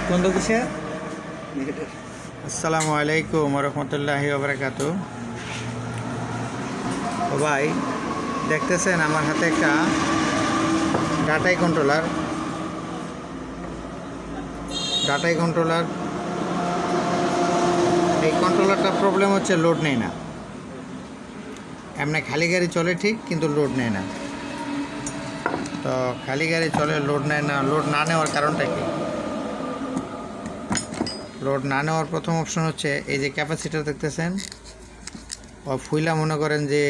কোন কিসে? আসসালামু আলাইকুম রহমতুল্লাহি ওবারাকাতু। ও ভাই, দেখতেছেন আমার হাতে একটা ডাটাই কন্ট্রোলার। এই কন্ট্রোলারটা প্রবলেম হচ্ছে লোড নেয় না। এমনি খালি গাড়ি চলে ঠিক, কিন্তু লোড নেয় না। তো খালি গাড়ি চলে, লোড নেয় না। লোড না নেওয়ার কারণটা কি? লোড না নেওয়ার প্রথম অপশন হচ্ছে এই যে ক্যাপাসিটার দেখতেছেন, ও ফুইলা মনে করেন যে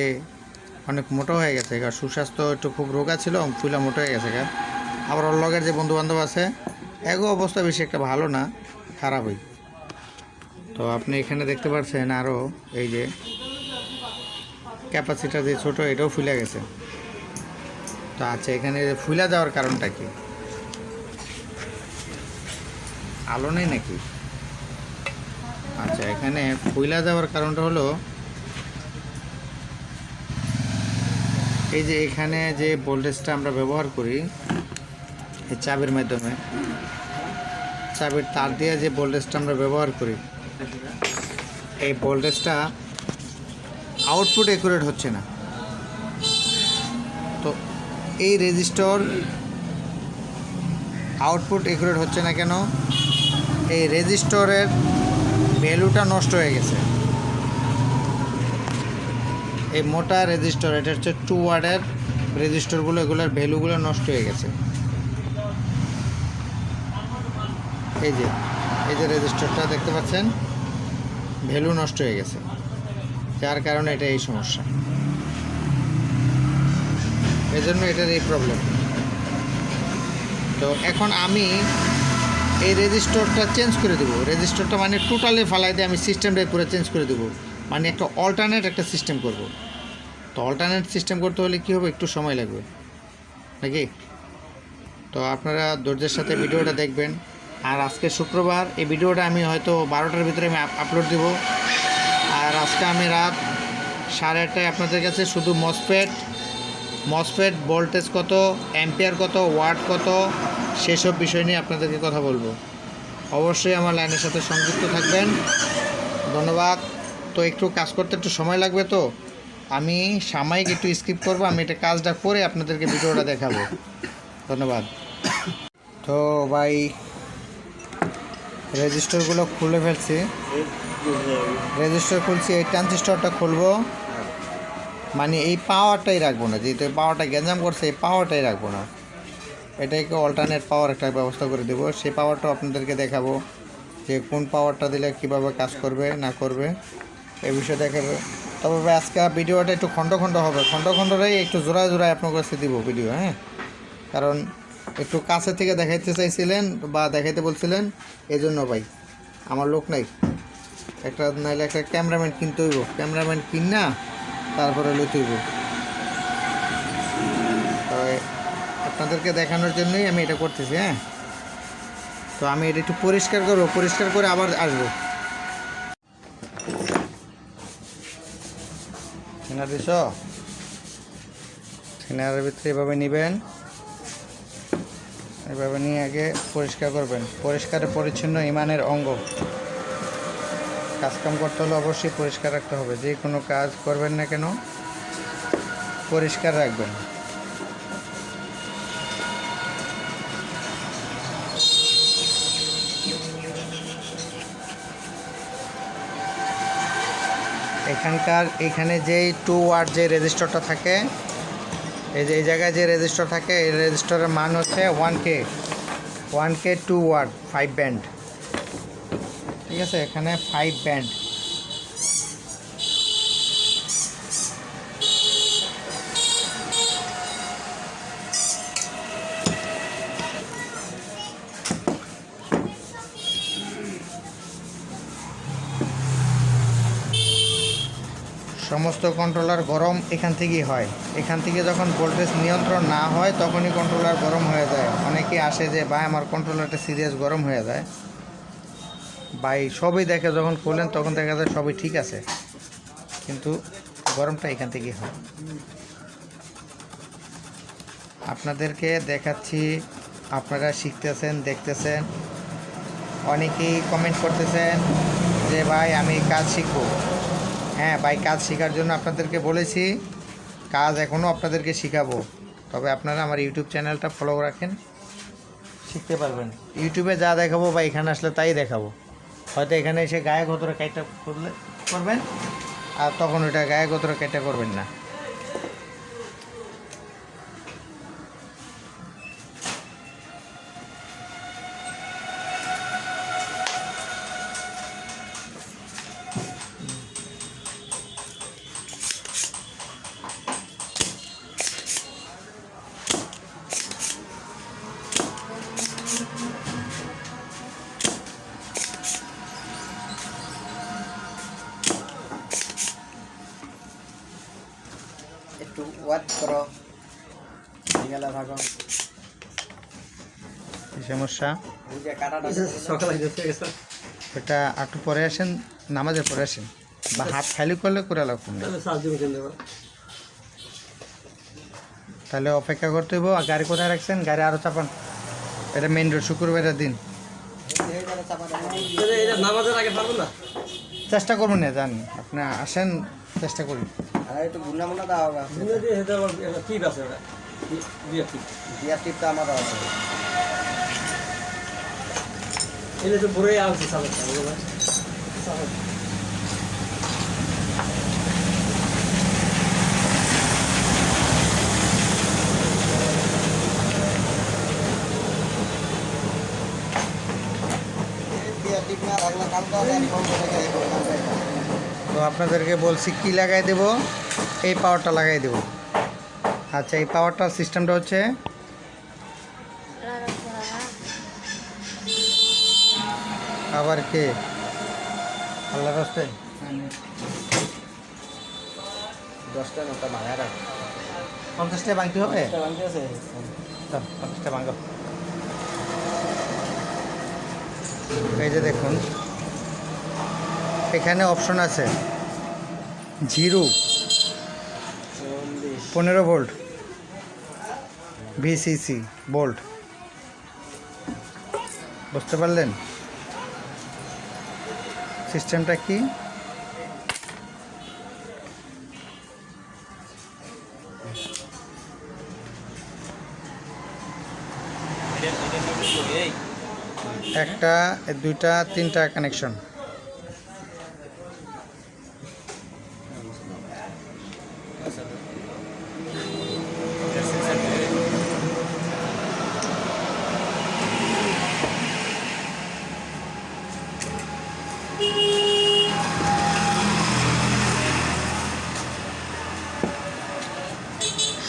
অনেক মোটা হয়ে গেছে। সুস্বাস্থ্য একটু খুব রোগা ছিল, ফুইলা মোটা হয়ে গেছে। আবার ওর লগের যে বন্ধুবান্ধব আছে, এগো অবস্থা বেশি একটা ভালো না, খারাপই। তো আপনি এখানে দেখতে পাচ্ছেন আরও এই যে ক্যাপাসিটার যে ছোটো, এটাও ফুলে গেছে। তো আচ্ছা, এখানে ফুলে যাওয়ার কারণটা কি? আলো নেই নাকি? আচ্ছা, এখানে ফুলে যাওয়ার কারণটা হলো এই যে এখানে যে ভোল্টেজটা আমরা ব্যবহার করি এই চাবির মাধ্যমে, চাবির তার দিয়ে যে ভোল্টেজটা আমরা ব্যবহার করি, এই ভোল্টেজটা আউটপুট অ্যাকুরেট হচ্ছে না। তো এই রেজিস্টর আউটপুট অ্যাকুরেট হচ্ছে না কেন? এই রেজিস্টরের ভ্যালুটা নষ্ট হয়ে গেছে। এই মোটা রেজিস্টর, এটা হচ্ছে 2 ওয়াটের রেজিস্টরগুলো, এগুলোর ভ্যালুগুলো নষ্ট হয়ে গেছে। এই যে রেজিস্টরটা দেখতে পাচ্ছেন, ভ্যালু নষ্ট হয়ে গেছে, যার কারণে এটা এই সমস্যা। এজন্য এটার এই প্রবলেম। তো এখন আমি এই রেজিস্টরটা চেঞ্জ করে দেবো। রেজিস্টরটা মানে টোটালি ফালাই দিয়ে আমি সিস্টেমটা পুরো চেঞ্জ করে দেবো, মানে একটা অল্টারনেট একটা সিস্টেম করব। তো অল্টারনেট সিস্টেম করতে হলে কী হবে, একটু সময় লাগবে নাকি? তো আপনারা ধৈর্যের সাথে ভিডিওটা দেখবেন। আর আজকে শুক্রবার, এই ভিডিওটা আমি হয়তো 12টার ভিতরে আমি আপলোড দেব। আর আজকে আমি রাত 8:30টায় আপনাদের কাছে শুধু মসফেট ভোল্টেজ কত, অ্যাম্পিয়ার কত, ওয়াট কত, সেসব বিষয় নিয়ে আপনাদেরকে কথা বলবো। অবশ্যই আমার লাইনের সাথে সংযুক্ত থাকবেন। ধন্যবাদ। তো একটু কাজ করতে একটু সময় লাগবে, তো আমি সাময়িক একটু স্কিপ করব। আমি এটা কাজটা করে আপনাদেরকে ভিডিওটা দেখাবো। ধন্যবাদ। তো ভাই, রেজিস্টারগুলো খুলে ফেলছি। রেজিস্টার খুলছি, এই ট্রানজিস্টরটা খুলবো, মানে এই পাওয়ারটাই রাখবো না। যেহেতু এই পাওয়ারটা গ্যাঞ্জাম করছে, এই পাওয়ারটাই রাখবো না। এটাকে অল্টারনেট পাওয়ার একটা ব্যবস্থা করে দেবো। সেই পাওয়ারটাও আপনাদেরকে দেখাবো যে কোন পাওয়ারটা দিলে কীভাবে কাজ করবে না করবে, এই বিষয়ে দেখাবে। তবে আজকে ভিডিওটা একটু খণ্ড হবে, খণ্ডরেই একটু জোড়ায় আপনার কাছে দিব ভিডিও, হ্যাঁ। কারণ একটু কাছে থেকে দেখাইতে চাইছিলেন বা দেখাইতে বলছিলেন, এই জন্য ভাই। আমার লোক নাই, একটা নাইলে একটা ক্যামেরাম্যান কিনতে হইব। ক্যামেরাম্যান কিন না তারপরে লইতে হইব। আপনাদেরকে দেখানোর জন্যই আমি এটা করতেছি, হ্যাঁ। তো আমি এটা একটু পরিষ্কার করবো, পরিষ্কার করে আবার আসবো। থিনার দিছ, থিনারের ভিতরে এভাবে নেবেন, এভাবে নিয়ে আগে পরিষ্কার করবেন। পরিষ্কারে পরিচ্ছন্ন ইমানের অঙ্গ। কাজকাম করতে হলে অবশ্যই পরিষ্কার রাখতে হবে। যে কোনো কাজ করবেন না কেন, পরিষ্কার রাখবেন। এখানে যেই 2 ওয়াট যে রেজিস্টরটা থাকে, এই যে এই জায়গায় যে রেজিস্টর থাকে, এই রেজিস্টরের মান হচ্ছে 1K 2 ওয়াট 5 ব্যান্ড। ঠিক আছে, এখানে 5 ব্যান্ড। সমস্ত কন্ট্রোলার গরম এখান থেকেই হয়। এখান থেকে যখন ভোল্টেজ নিয়ন্ত্রণ না হয়, তখনই কন্ট্রোলার গরম হয়ে যায়। অনেকেই আসে যে ভাই আমার কন্ট্রোলারটা সিরিয়াস গরম হয়ে যায়। ভাই সবই দেখে, যখন খোলেন তখন দেখা যায় সবই ঠিক আছে, কিন্তু গরমটা এখান থেকেই হয়। আপনাদেরকে দেখাচ্ছি, আপনারা শিখতেছেন, দেখতেছেন। অনেকেই কমেন্ট করতেছেন যে ভাই আমি কাজ শিখবো। হ্যাঁ ভাই, কাজ শেখার জন্য আপনাদেরকে বলেছি, কাজ এখনও আপনাদেরকে শেখাবো। তবে আপনারা আমার ইউটিউব চ্যানেলটা ফলো রাখেন, শিখতে পারবেন। ইউটিউবে যা দেখাবো বা এখানে আসলে তাই দেখাবো। হয়তো এখানে এসে গায়ে গতরে কাইটা করবেন, আর তখন ওইটা গায়ে গতরে কাইটা করবেন না। একটু ওয়াট করো, গেলে থাকো। এই সমস্যা ওই যে কাটাটা সকালে গেছে এটা একটু পরে আসেন, নামাজের পরে আসেন, বা হাত খালি করলে করে লাগবেন না। তাহলে অপেক্ষা করতে হইব। আর গাড়ি কোথায় রাখছেন? গাড়ি আরও চাপান। এটা মেন রোড, শুক্রবারের দিন। এটা নামাজের আগে পারবো না। চেষ্টা করবেন না, জান আপনি আসেন, চেষ্টা করি। আর একটু গুন্ডা মুন্ডা দাও। দিনে দিয়ে এটা আবার একটা টিপ আছে, ওটা বিয়ার টিপ। বিয়ার টিপটা আমারও আছে। এটা তো ভরে আনছি সামনে বিয়ার টিপ না থাকলে কাম তো আমি ফোন করে তো আপনাদেরকে বলছি কি লাগাই দেব, এই পাওয়ারটা লাগাই দেব। আচ্ছা, এই পাওয়ারটার সিস্টেমটা হচ্ছে আবার কে আল্লাহর রাস্তায় 10টা নটা ভাঙা রাখ। 50টা ভাঙতে হবে। 10টা ভাঙতে আছে। 50টা ভাঙো। এই যে দেখুন, এখানে অপশন আছে 0 15 ভোল্ট ভিসিসি ভোল্ট। বুঝতে পারলেন সিস্টেমটা কি? একটা, দুইটা, তিনটা কানেকশন।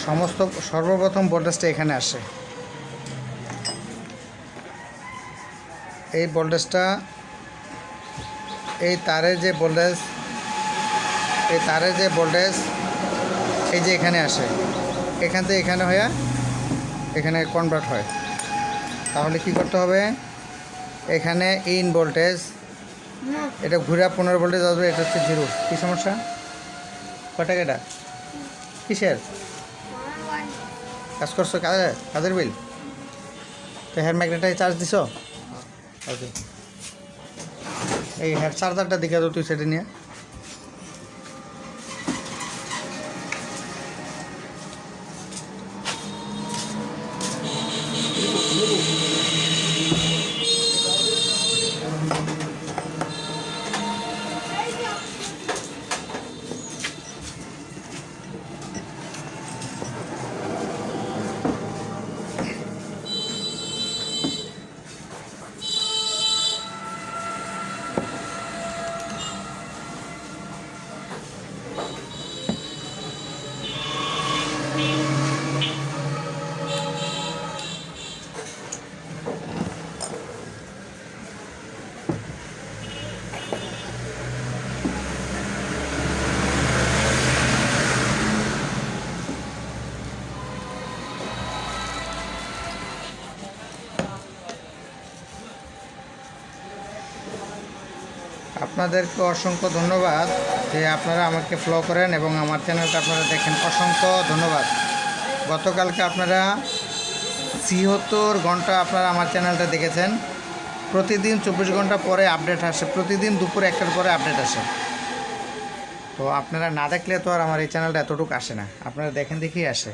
সমস্ত সর্বপ্রথম ভোল্টেজটা এখানে আসে। এই ভোল্টেজটা, এই তারের যে ভোল্টেজ, এই তারের যে ভোল্টেজ এই যে এখানে আসে, এখান থেকে এখানে হয়ে এখানে কনভার্ট হয়। তাহলে কি করতে হবে? এখানে ইন ভোল্টেজ, এটা ঘুরে 15 ভোল্টেজ আসবে, এটা হচ্ছে 0। কী সমস্যা? কয় টাকা এটা? কিসের কাজ করছো? কাজের বিল? তো হেয়ার ম্যাগনেটাই চার্জ দিছো? ওকে, এই হেয়ার চার্জারটা দেখে তো তুই সেটা নিয়ে। আপনাদেরকে অসংখ্য ধন্যবাদ যে আপনারা আমাকে ফলো করেন এবং আমার চ্যানেলটা আপনারা দেখেন। অসংখ্য ধন্যবাদ। গতকালকে আপনারা ৭৬ ঘন্টা আপনারা আমার চ্যানেলটা দেখেছেন। প্রতিদিন 24 ঘন্টা পরে আপডেট আসে, প্রতিদিন দুপুর 1টার পরে আপডেট আসে। তো আপনারা না দেখলে তো আর আমার এই চ্যানেলটা এতটুকু আসে না, আপনারা দেখেন দেখেই আসে।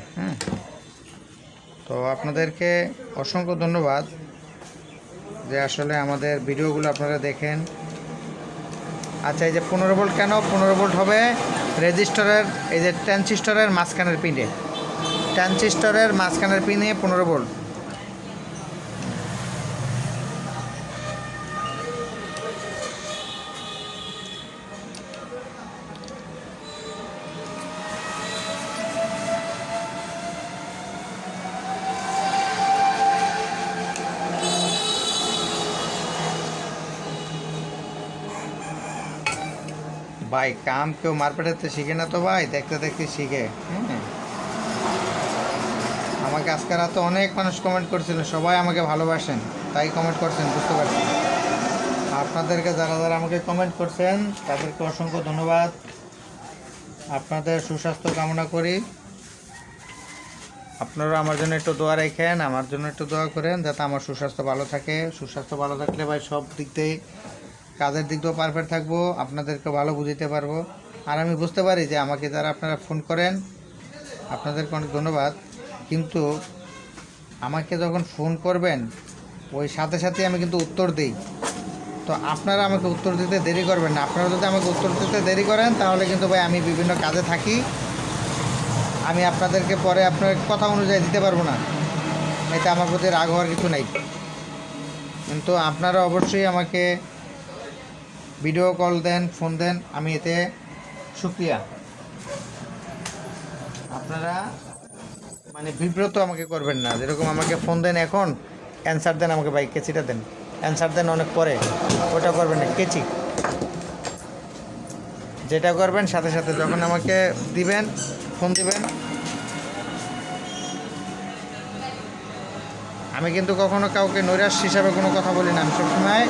তো আপনাদেরকে অসংখ্য ধন্যবাদ যে আসলে আমাদের ভিডিওগুলো আপনারা দেখেন। আচ্ছা, এই যে 15 ভোল্ট কেন 15 ভোল্ট হবে? রেজিস্টারের এই যে ট্রানজিস্টরের মাঝখানের পিনে, ট্রানজিস্টরের মাঝখানের পিনে 15 ভোল্ট। ভাই কাম কেউ মারপেটাতে শিখে না তো ভাই, দেখতে দেখতে শিখে। আমাকে আজকে রাতে অনেক মানুষ কমেন্ট করছিলেন, সবাই আমাকে ভালোবাসেন তাই কমেন্ট করছেন, বুঝতে পারছি। আপনাদেরকে যারা যারা আমাকে কমেন্ট করছেন তাদেরকে অসংখ্য ধন্যবাদ। আপনাদের সুস্বাস্থ্য কামনা করি। আপনারা আমার জন্য একটু দোয়া রাখেন, আমার জন্য একটু দোয়া করেন যাতে আমার সুস্বাস্থ্য ভালো থাকে। সুস্বাস্থ্য ভালো থাকলে ভাই সব দিক থেকে, কাজের দিক দিয়েও পারফেক্ট থাকবো, আপনাদেরকে ভালো বুঝিতে পারবো। আর আমি বুঝতে পারি যে আমাকে যারা আপনারা ফোন করেন আপনাদেরকে অনেক ধন্যবাদ, কিন্তু আমাকে যখন ফোন করবেন ওই সাথে সাথে আমি কিন্তু উত্তর দিই। তো আপনারা আমাকে উত্তর দিতে দেরি করবেন না। আপনারা যদি আমাকে উত্তর দিতে দেরি করেন তাহলে কিন্তু ভাই আমি বিভিন্ন কাজে থাকি, আমি আপনাদেরকে পরে আপনার কথা অনুযায়ী দিতে পারবো না। এতে আমার প্রতি রাগ হওয়ার কিছু নেই, কিন্তু আপনারা অবশ্যই আমাকে ভিডিও কল দেন, ফোন দেন, আমি এতে শুকরিয়া। আপনারা মানে বিব্রত আমাকে করবেন না। যেরকম আমাকে ফোন দেন এখন, অ্যান্সার দেন আমাকে, ভাই কেচিটা দেন, অ্যান্সার দেন অনেক পরে, ওটা করবেন না। কেচি যেটা করবেন সাথে সাথে যখন আমাকে দিবেন, ফোন দিবেন। আমি কিন্তু কখনো কাউকে নৈরাশ হিসাবে কোনো কথা বলি না। আমি সবসময়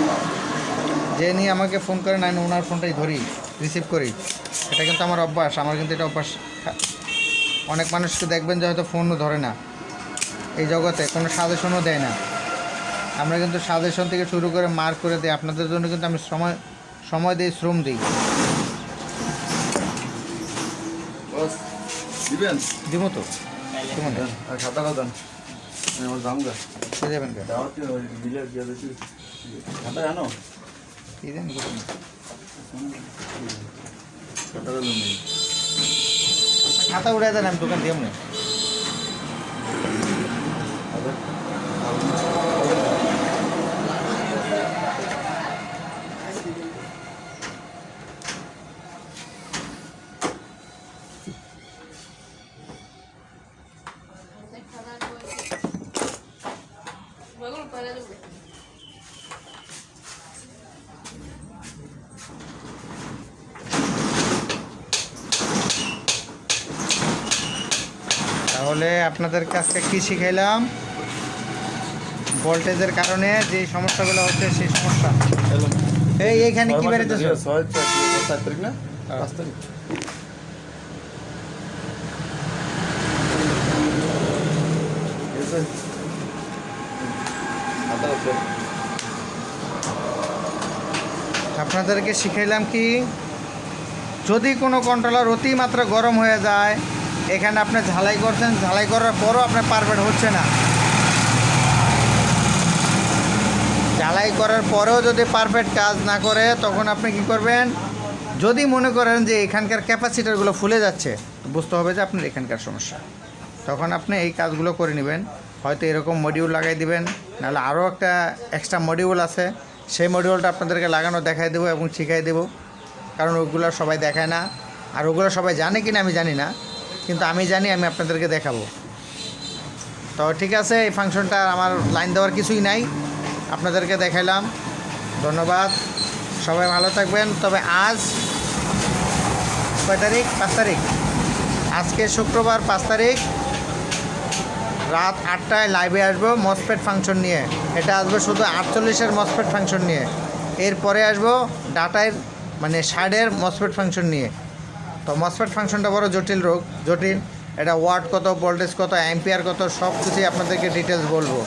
যে নিয়ে আমাকে ফোন করেন আমি ওনার ফোনটাই ধরি, রিসিভ করি। এটা কিন্তু আমার অভ্যাস, আমার কিন্তু এটা অভ্যাস। অনেক মানুষকে দেখবেন যে হয়তো ফোনও ধরে না, এই জগতে কোনো সাজেশনও দেয় না। আমরা কিন্তু সাজেশন থেকে শুরু করে মার্ক করে দিই। আপনাদের জন্য কিন্তু আমি সময় দিই, শ্রম দিই। দিবেন দিব তো কেমন আর খাতাটা দেন, আমার দাম গা কে দেবেন কে দিলে কি হবে? খাতা জানো? কী দেন খাতাটা দেন খাতা উড়াই দেন, আমি দোকান দিয়ে মনে। তাহলে আপনাদের কাছে কী শিখাইলাম? ভোল্টেজের কারণে যে সমস্যাগুলো হচ্ছে সেই সমস্যা। এইখানে কি বেরোতেছে? 7 তারিখ না, 5 তারিখ। আপনাদেরকে শিখাইলাম কি, যদি কোনো কন্ট্রোলার অতিমাত্রা গরম হয়ে যায়, এখানে আপনি ঝালাই করছেন, ঝালাই করার পরও আপনার পারফেক্ট হচ্ছে না, ঝালাই করার পরেও যদি পারফেক্ট কাজ না করে, তখন আপনি কি করবেন? যদি মনে করেন যে এখানকার ক্যাপাসিটারগুলো ফুলে যাচ্ছে, বুঝতে হবে যে আপনার এখানকার সমস্যা। তখন আপনি এই কাজগুলো করে নেবেন। হয়তো এরকম মডিউল লাগাই দিবেন, নাহলে আরও একটা এক্সট্রা মডিউল আছে, সেই মডিউলটা আপনাদেরকে লাগানো দেখাই দেবো এবং শিখাই দেবো। কারণ ওগুলো সবাই দেখায় না, আর ওগুলো সবাই জানে কিনা আমি জানি না, কিন্তু আমি জানি, আমি আপনাদেরকে দেখাবো। তো ঠিক আছে, এই ফাংশনটা আমার লাইন দেওয়ার কিছুই নাই, আপনাদেরকে দেখাইলাম। ধন্যবাদ, সবাই ভালো থাকবেন। তবে আজ কয় তারিখ? 5 তারিখ। আজকে শুক্রবার 5 তারিখ রাত 8টায় লাইভে আসবো মসফেট ফাংশন নিয়ে। এটা আসবে শুধু 48-এর মসফেট ফাংশন নিয়ে। এরপরে আসবো ডাটার মানে 60-এর মসফেট ফাংশন নিয়ে। তো মসফেট ফাংশনটা বড় জটিল। এটা ওয়াট কত, ভোল্টেজ কত, অ্যাম্পিয়ার কত, সব কিছুই আপনাদেরকে ডিটেলস বলবো।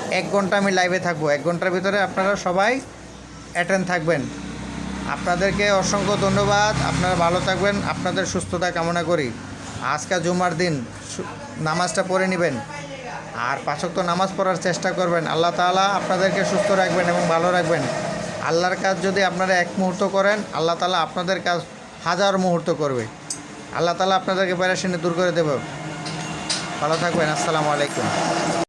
1 ঘন্টা আমি লাইভে থাকবো। 1 ঘন্টার ভিতরে আপনারা সবাই অ্যাটেন্ড থাকবেন। আপনাদেরকে অসংখ্য ধন্যবাদ। আপনারা ভালো থাকবেন, আপনাদের সুস্থতা কামনা করি। আজকে জুমার দিন নামাজটা পড়ে নেবেন, আর 5 ওয়াক্ত নামাজ পড়ার চেষ্টা করবেন। আল্লাহ তাআলা আপনাদেরকে সুস্থ রাখবেন এবং ভালো রাখবেন। আল্লাহর কাজ যদি আপনারা 1 মুহূর্ত করেন, আল্লাহ তাআলা আপনাদের কাজ 1000 মুহূর্ত করবে। আল্লাহ তাআলা আপনাদেরকে পেরেশানি দূর করে দেবে। ভালো থাকবেন। আসসালামু আলাইকুম।